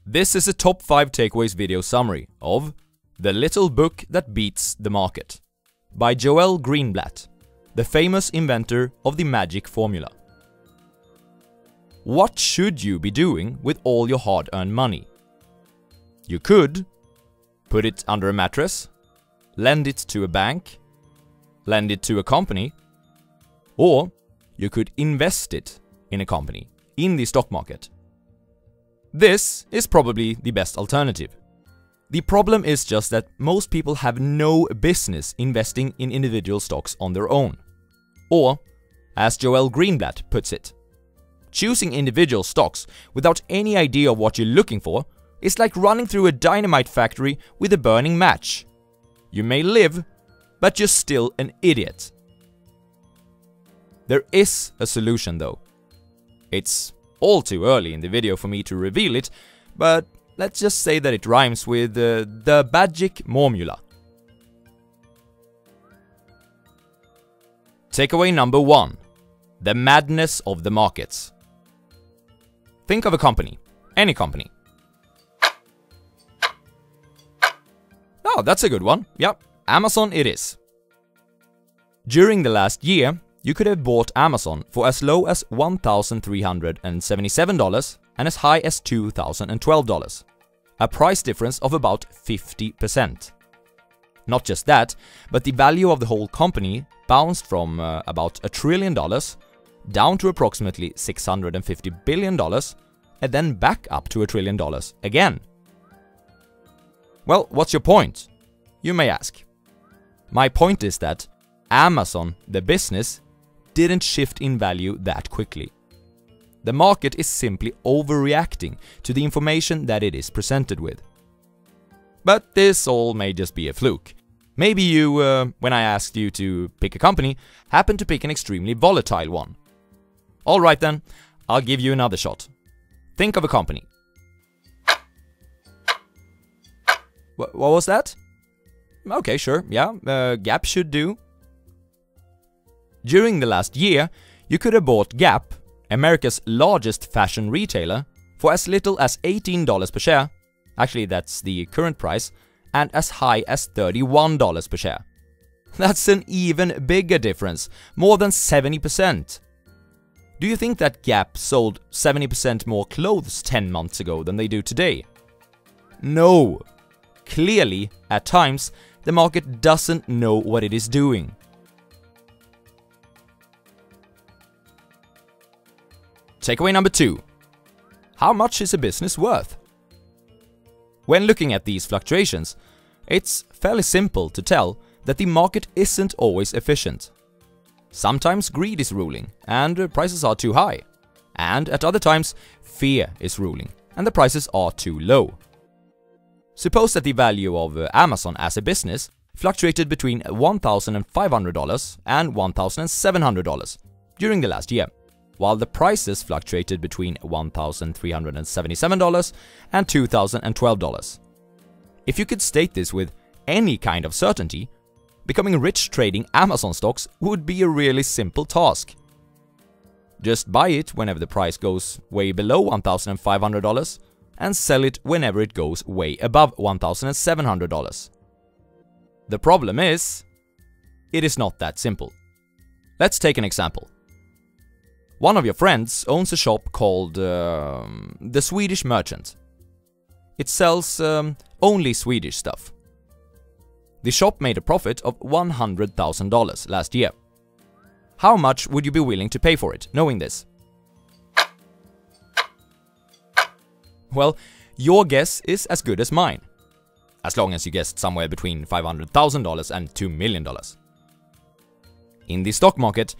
This is a top 5 takeaways video summary of The Little Book That Beats the Market by Joel Greenblatt, the famous inventor of the magic formula. What should you be doing with all your hard-earned money? You could put it under a mattress, lend it to a bank, lend it to a company, or you could invest it in a company, in the stock market. This is probably the best alternative. The problem is just that most people have no business investing in individual stocks on their own. Or, as Joel Greenblatt puts it, choosing individual stocks without any idea of what you're looking for is like running through a dynamite factory with a burning match. You may live, but you're still an idiot. There is a solution though. It's all too early in the video for me to reveal it, but let's just say that it rhymes with the magic formula. Takeaway number 1. The madness of the markets. Think of a company. Any company. Oh, that's a good one. Yep, Amazon it is. During the last year, you could have bought Amazon for as low as $1,377 and as high as $2,012. A price difference of about 50%. Not just that, but the value of the whole company bounced from about $1 trillion down to approximately $650 billion and then back up to $1 trillion again. Well, what's your point? You may ask. My point is that Amazon, the business, didn't shift in value that quickly. The market is simply overreacting to the information that it is presented with. But this all may just be a fluke. Maybe you, when I asked you to pick a company, happened to pick an extremely volatile one. Alright then, I'll give you another shot. Think of a company. What was that? Okay, sure, yeah, Gap should do. During the last year, you could have bought Gap, America's largest fashion retailer, for as little as $18 per share, actually that's the current price, and as high as $31 per share. That's an even bigger difference, more than 70%. Do you think that Gap sold 70% more clothes 10 months ago than they do today? No. Clearly, at times, the market doesn't know what it is doing. Takeaway number 2. How much is a business worth? When looking at these fluctuations, it's fairly simple to tell that the market isn't always efficient. Sometimes greed is ruling and prices are too high, and at other times fear is ruling and the prices are too low. Suppose that the value of Amazon as a business fluctuated between $1,500 and $1,700 during the last year, while the prices fluctuated between $1,377 and $2,012. If you could state this with any kind of certainty, becoming rich trading Amazon stocks would be a really simple task. Just buy it whenever the price goes way below $1,500 and sell it whenever it goes way above $1,700. The problem is, it is not that simple. Let's take an example. One of your friends owns a shop called the Swedish Merchant. It sells only Swedish stuff. The shop made a profit of $100,000 last year. How much would you be willing to pay for it, knowing this? Well, your guess is as good as mine, as long as you guessed somewhere between $500,000 and $2 million. In the stock market,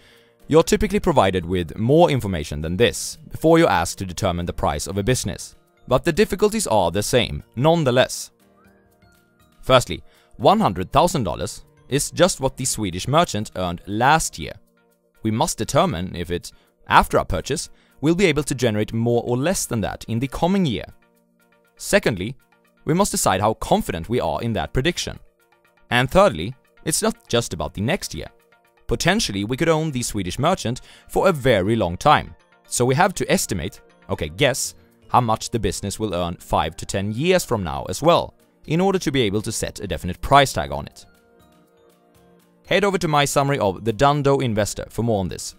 you're typically provided with more information than this before you're asked to determine the price of a business, but the difficulties are the same, nonetheless. Firstly, $100,000 is just what the Swedish merchant earned last year. We must determine if it, after our purchase, will be able to generate more or less than that in the coming year. Secondly, we must decide how confident we are in that prediction. And thirdly, it's not just about the next year. Potentially, we could own the Swedish merchant for a very long time, so we have to estimate, guess, how much the business will earn 5 to 10 years from now as well, in order to be able to set a definite price tag on it. Head over to my summary of the Dundo Investor for more on this.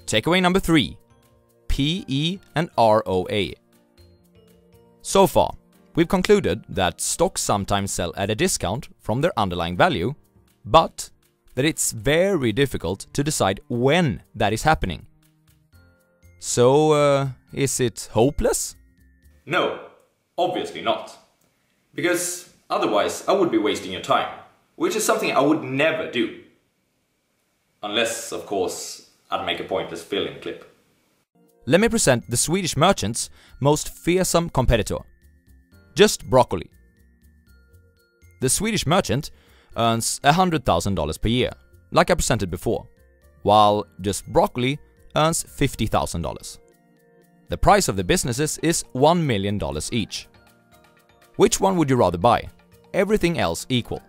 Takeaway number 3. PE and ROA. So far, we've concluded that stocks sometimes sell at a discount from their underlying value, but that it's very difficult to decide when that is happening. So, is it hopeless? No, obviously not. Because otherwise I would be wasting your time, which is something I would never do. Unless, of course, I'd make a pointless fill-in clip. Let me present the Swedish merchant's most fearsome competitor. Just broccoli. The Swedish merchant earns $100,000 per year, like I presented before, while just broccoli earns $50,000. The price of the businesses is $1 million each. Which one would you rather buy? Everything else equal.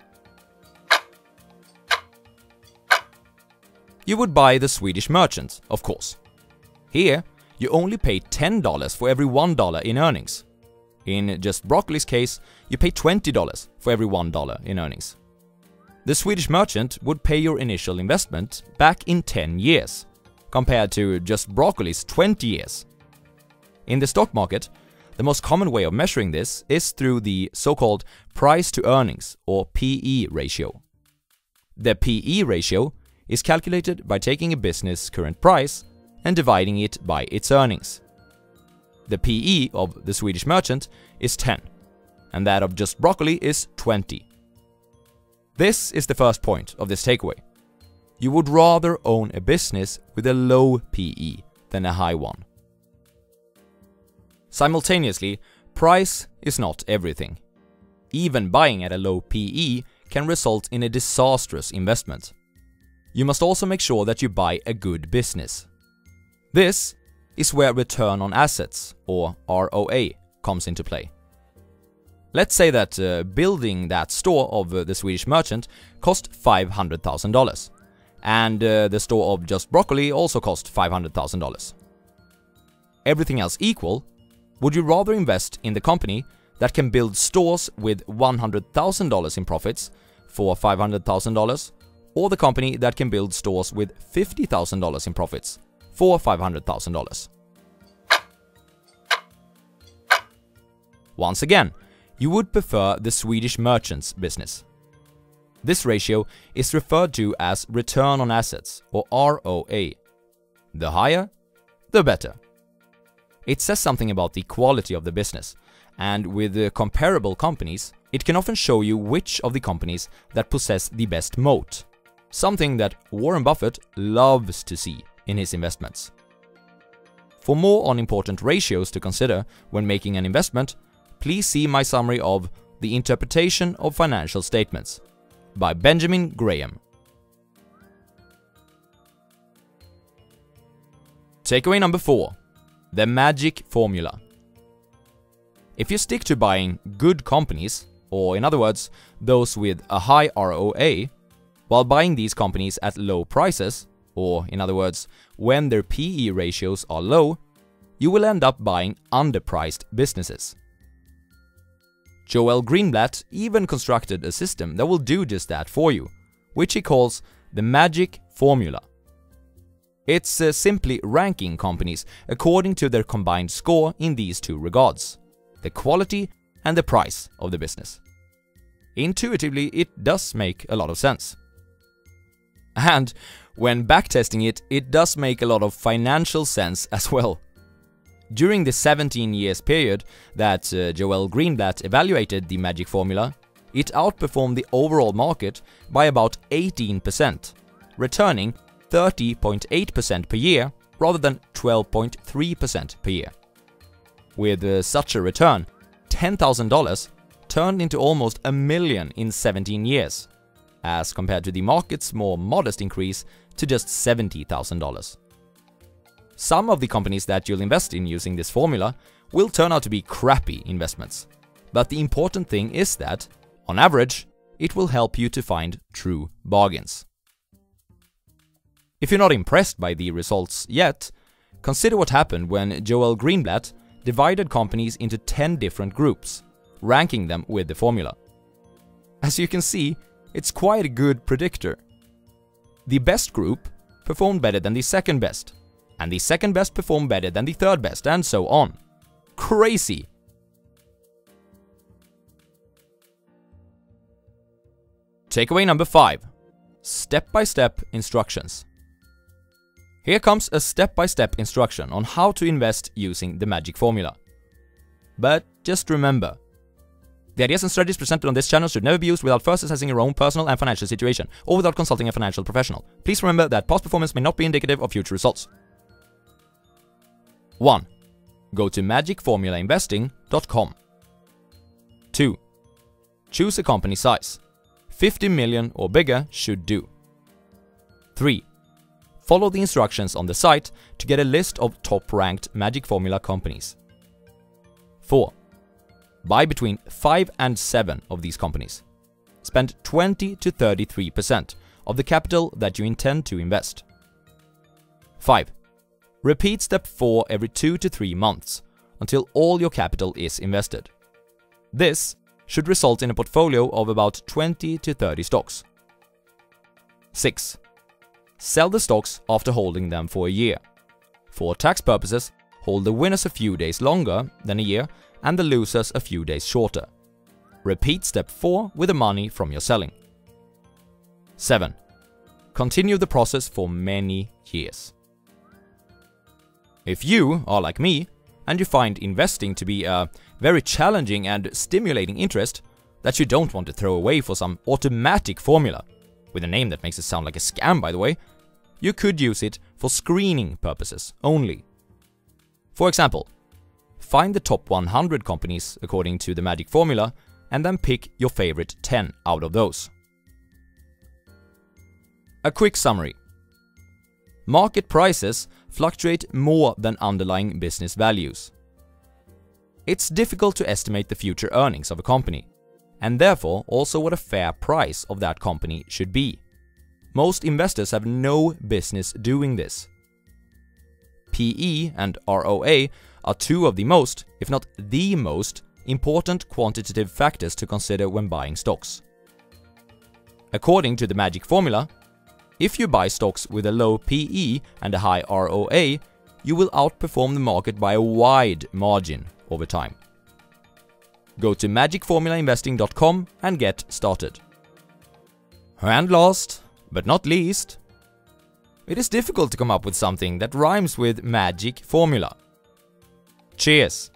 You would buy the Swedish merchant, of course. Here, you only pay $10 for every $1 in earnings. In just broccoli's case, you pay $20 for every $1 in earnings. The Swedish merchant would pay your initial investment back in 10 years, compared to just broccoli's 20 years. In the stock market, the most common way of measuring this is through the so-called price to earnings or PE ratio. The PE ratio is calculated by taking a business' current price and dividing it by its earnings. The PE of the Swedish merchant is 10, and that of just broccoli is 20. This is the first point of this takeaway. You would rather own a business with a low PE than a high one. Simultaneously, price is not everything. Even buying at a low PE can result in a disastrous investment. You must also make sure that you buy a good business. This is where return on assets, or ROA, comes into play. Let's say that building that store of the Swedish merchant cost $500,000, and the store of just broccoli also cost $500,000. Everything else equal, would you rather invest in the company that can build stores with $100,000 in profits for $500,000, or the company that can build stores with $50,000 in profits for $500,000? Once again, you would prefer the Swedish merchant's business. This ratio is referred to as return on assets, or ROA. The higher, the better. It says something about the quality of the business, and with comparable companies, it can often show you which of the companies that possess the best moat, something that Warren Buffett loves to see in his investments. For more on important ratios to consider when making an investment, please see my summary of The Interpretation of Financial Statements by Benjamin Graham. Takeaway number 4. The magic formula. If you stick to buying good companies, or in other words, those with a high ROA, while buying these companies at low prices, or in other words, when their PE ratios are low, you will end up buying underpriced businesses. Joel Greenblatt even constructed a system that will do just that for you, which he calls the magic formula. It's simply ranking companies according to their combined score in these two regards: the quality and the price of the business. Intuitively, it does make a lot of sense. And when backtesting it, it does make a lot of financial sense as well. During the 17 years period that Joel Greenblatt evaluated the magic formula, it outperformed the overall market by about 18%, returning 30.8% per year rather than 12.3% per year. With such a return, $10,000 turned into almost $1 million in 17 years, as compared to the market's more modest increase to just $70,000. Some of the companies that you'll invest in using this formula will turn out to be crappy investments, but the important thing is that, on average, it will help you to find true bargains. If you're not impressed by the results yet, consider what happened when Joel Greenblatt divided companies into 10 different groups, ranking them with the formula. As you can see, it's quite a good predictor. The best group performed better than the second best, and the second best performed better than the third best, and so on. Crazy! Takeaway number 5. Step-by-step instructions. Here comes a step-by-step instruction on how to invest using the magic formula. But just remember, the ideas and strategies presented on this channel should never be used without first assessing your own personal and financial situation, or without consulting a financial professional. Please remember that past performance may not be indicative of future results. 1. Go to magicformulainvesting.com. 2. Choose a company size. 50 million or bigger should do. 3. Follow the instructions on the site to get a list of top-ranked Magic Formula companies. 4. Buy between 5 and 7 of these companies. Spend 20 to 33% of the capital that you intend to invest. 5. Repeat step 4 every 2 to 3 months until all your capital is invested. This should result in a portfolio of about 20 to 30 stocks. 6. Sell the stocks after holding them for a year. For tax purposes, hold the winners a few days longer than a year and the losers a few days shorter. Repeat step 4 with the money from your selling. 7. Continue the process for many years. If you are like me, and you find investing to be a very challenging and stimulating interest that you don't want to throw away for some automatic formula, with a name that makes it sound like a scam by the way, you could use it for screening purposes only. For example, find the top 100 companies according to the magic formula and then pick your favorite 10 out of those. A quick summary. Market prices fluctuate more than underlying business values. It's difficult to estimate the future earnings of a company, and therefore also what a fair price of that company should be. Most investors have no business doing this. PE and ROA are two of the most, if not the most, important quantitative factors to consider when buying stocks. According to the magic formula, if you buy stocks with a low PE and a high ROA, you will outperform the market by a wide margin over time. Go to magicformulainvesting.com and get started. And last, but not least, it is difficult to come up with something that rhymes with magic formula. Cheers!